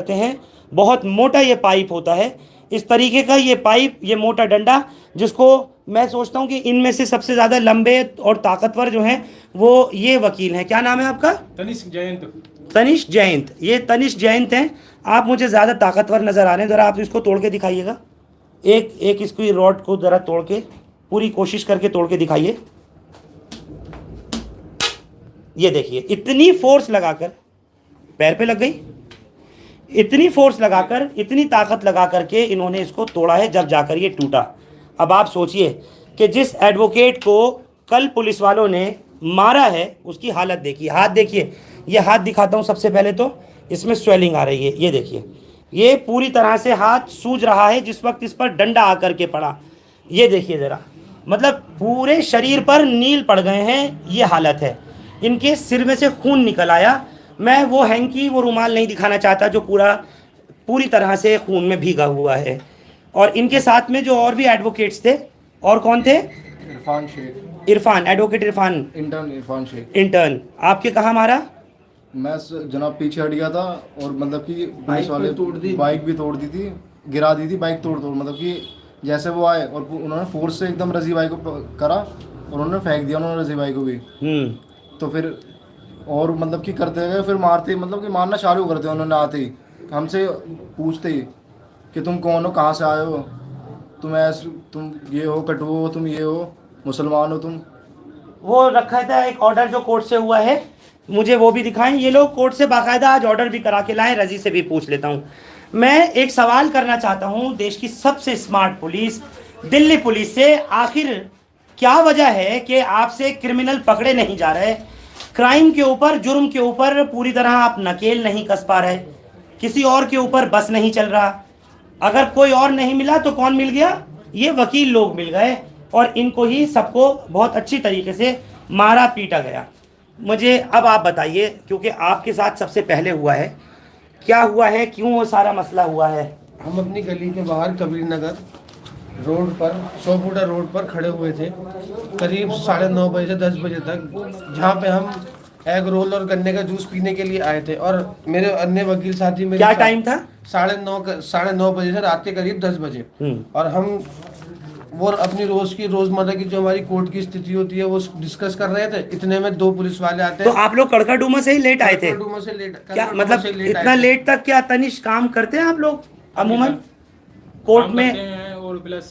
करते हैं, बहुत मोटा ये पाइप होता है, इस तरीके का ये पाइप, ये मोटा डंडा, जिसको मैं सोचता हूँ कि इनमें से सबसे ज़्यादा लंबे और ताकतवर जो हैं वो ये वकील हैं। क्या नाम है आपका? तनिष्क जयंत। तनिष्क जयंत। ये तनिष्क जयंत हैं। आप मुझे ज़्यादा ताकतवर नज़र आ रहे हैं, ज़रा आप इसको तोड़ के दिखाइएगा। एक एक इसको रॉड को ज़रा तोड़ के, पूरी कोशिश करके तोड़ के दिखाइए। ये देखिए, इतनी फोर्स लगाकर, पैर पे लग गई, इतनी फोर्स लगाकर, इतनी ताकत लगा करके इन्होंने इसको तोड़ा है, जब जाकर ये टूटा। अब आप सोचिए कि जिस एडवोकेट को कल पुलिस वालों ने मारा है उसकी हालत देखिए। हाथ देखिए, ये हाथ दिखाता हूँ सबसे पहले तो, इसमें स्वेलिंग आ रही है, ये देखिए, ये पूरी तरह से हाथ सूज रहा है जिस वक्त इस पर डंडा आकर के पड़ा। ये देखिए ज़रा, मतलब पूरे शरीर पर नील पड़ गए हैं, ये हालत है। इनके सिर में से खून निकल आया। मैं वो हैंकी, वो रुमाल नहीं दिखाना चाहता जो पूरी तरह से खून में भीगा हुआ है। और इनके साथ में जो और भी एडवोकेट्स थे, और कौन थे? Irfan Sheikh. Irfan, advocate Irfan. Intern Irfan Sheikh. Intern. आपके कहाँ मारा? मैं जनाब पीछे हट गया था और मतलब कि पुलिस वाले बाइक भी तोड़ दी थी, गिरा दी थी बाइक, तोड़ मतलब कि जैसे वो आए और उन्होंने फोर्स से एकदम रजी भाई को करा और उन्होंने फेंक दिया, उन्होंने रजी भाई को भी। तो फिर और मतलब कि करते गए, फिर मारते, मतलब कि मारना चालू करते उन्होंने आते ही, हमसे पूछते ही कि तुम कौन हो, कहाँ से आए हो, तुम ये हो, कटवो हो, तुम ये हो, मुसलमान हो तुम। वो रखा था एक ऑर्डर जो कोर्ट से हुआ है, मुझे वो भी दिखाएं। ये लोग कोर्ट से बाकायदा आज ऑर्डर भी करा के लाए। रजी से भी पूछ लेता हूँ। मैं एक सवाल करना चाहता हूँ देश की सबसे स्मार्ट पुलिस, दिल्ली पुलिस से, आखिर क्या वजह है कि आपसे क्रिमिनल पकड़े नहीं जा रहे? क्राइम के ऊपर, जुर्म के ऊपर पूरी तरह आप नकेल नहीं कस पा रहे, किसी और के ऊपर बस नहीं चल रहा। अगर कोई और नहीं मिला तो कौन मिल गया? ये वकील लोग मिल गए और इनको ही सबको बहुत अच्छी तरीके से मारा पीटा गया। मुझे अब आप बताइए, क्योंकि आपके साथ सबसे पहले हुआ है, क्या हुआ है, क्यों वो सारा मसला हुआ है? हम अपनी गली के बाहर कबीर नगर रोड पर 100 फुटा रोड पर खड़े हुए थे करीब 9:30 बजे से 10 बजे तक, जहाँ पे हम एग रोल और गन्ने का जूस पीने के लिए आए थे। और मेरे अन्य वकील साथी मेरे क्या टाइम था? 9:30 बजे से रात के करीब 10 बजे। और हम वो अपनी रोजमर्रा की जो हमारी कोर्ट की स्थिति होती है वो डिस्कस कर रहे थे। इतने में 2 पुलिस वाले आते हैं। तो आप लोग कड़काडूमा से ही लेट आए थे? कड़काडूमा से लेट, क्या मतलब इतना लेट तक क्या तनिष काम करते हैं आप लोग अमूमन कोर्ट में? और प्लस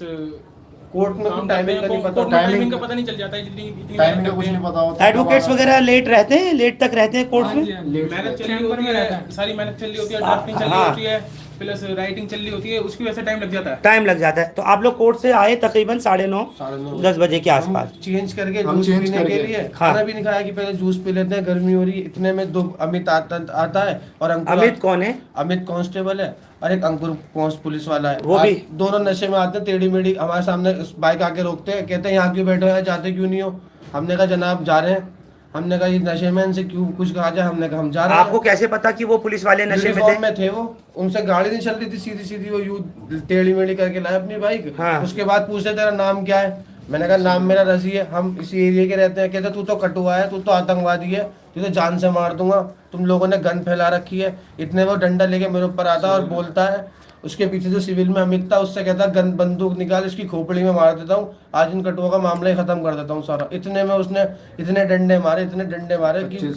कोर्ट में टाइमिंग का नहीं पता, टाइमिंग का पता नहीं चल जाता है, इतनी टाइमिंग का कुछ नहीं पता होता। एडवोकेट्स वगैरह लेट रहते हैं, लेट तक रहते हैं कोर्ट में। मेहनत चल रही होती है, सारी मेहनत चल रही होती है, ड्राफ्टिंग चल रही होती है, प्लस राइटिंग चल रही होती है, उसकी वजह से टाइम लग जाता है। टाइम लग जाता है। तो आप लोग कोर्ट से आए तकरीबन 9:30 10 बजे के आसपास। चेंज करके जूस पीने के लिए खाना भी नहीं खाया कि पहले जूस पी लेते हैं, गर्मी हो रही है। इतने में 2 अमित आता है। और अमित कौन है? अमित कांस्टेबल है और एक अंकुर पुलिस वाला है, वो भी दोनों नशे में आते हैं। टेढ़ी मेढ़ी हमारे सामने बाइक आके रोकते हैं, कहते हैं यहाँ क्यों बैठे हो, यहाँ जाते क्यों नहीं हो? हमने कहा जनाब जा रहे हैं। हमने कहा ये नशे में, इनसे क्यों कुछ कहा जाए? हमने कहा हम जा रहे हैं। आपको कैसे पता कि वो पुलिस वाले नशे में थे? वो उनसे गाड़ी नहीं चल रही थी, सीधी सीधी वो यूं टेढ़ी मेढ़ी करके लाए अपनी बाइक। हाँ। उसके बाद पूछते तेरा नाम क्या है? मैंने कहा नाम मेरा रजी है, हम इसी एरिया के रहते हैं। कहते तू तो कटुआ है, तू तो आतंकवादी है, तुझे जान से मार दूंगा, तुम लोगों ने गन फैला रखी है। इतने वो डंडा लेके मेरे ऊपर आता और बोलता है, उसके पीछे जो सिविल में अमित था उससे कहता गन बंदूक निकाल, इसकी खोपड़ी में मार देता हूँ, आज इन कटुओं का मामला ही खत्म कर देता हूँ सारा। इतने में उसने इतने डंडे मारे कि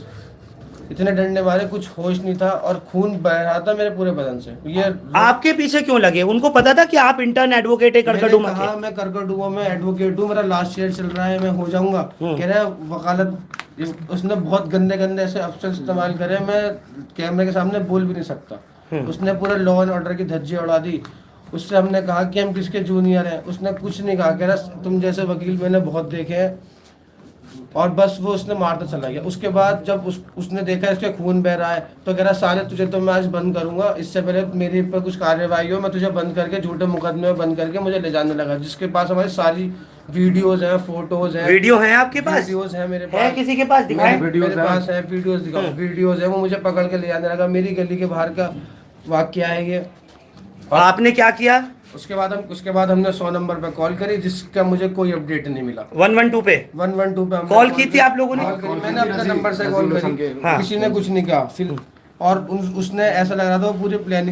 इतने डंडे मारे, कुछ होश नहीं था और खून बह रहा था मेरे पूरे बदन से। ये आपके पीछे क्यों लगे? उनको पता था कि आप इंटर्न एडवोकेट है कड़काडूमा के? हाँ, मैं कड़काडूमा में एडवोकेट हूँ, मेरा लास्ट ईयर चल रहा है, मैं हो जाऊंगा। कह रहा है वकालत। उसने बहुत गंदे गंदे ऐसे अफसर इस्तेमाल करे, मैं कैमरे के सामने बोल भी नहीं सकता। उसने पूरे लॉ एंड ऑर्डर की धज्जी उड़ा दी। उससे हमने कहा कि हम किसके जूनियर हैं, उसने कुछ नहीं कहा। कह रहा तुम जैसे वकील मैंने बहुत देखे हैं, और बस वो उसने मारता चला गया। उसके बाद जब उसने देखा इसके खून बह रहा है तो कह रहा साले तुझे तो मैं आज बंद करूंगा, इससे पहले मेरे ऊपर कुछ कार्रवाई हो मैं तुझे बंद करके झूठे मुकदमे में बंद करके मुझे ले जाने लगा। जिसके पास हमारी सारी वीडियोज हैं, फोटोज हैं। वीडियो है आपके पास? वीडियोज है मेरे है पास। किसी के पास? दिखाएं। मेरे पास है वीडियोज, दिखाओ। वीडियोज है, वो मुझे पकड़ के ले जाने लगा। मेरी गली के बाहर का वाकया है ये। आपने क्या किया? उसके बाद हमने 100 नंबर पे कॉल करी, जिसका मुझे कोई अपडेट नहीं मिला। 112 पे 112 पे कॉल की थी आप लोगों ने? मैंने अपने नंबर से कॉल करी, किसी ने कुछ नहीं कहा। फिर और उसने ऐसा लग रहा था वो पूरी प्लानिंग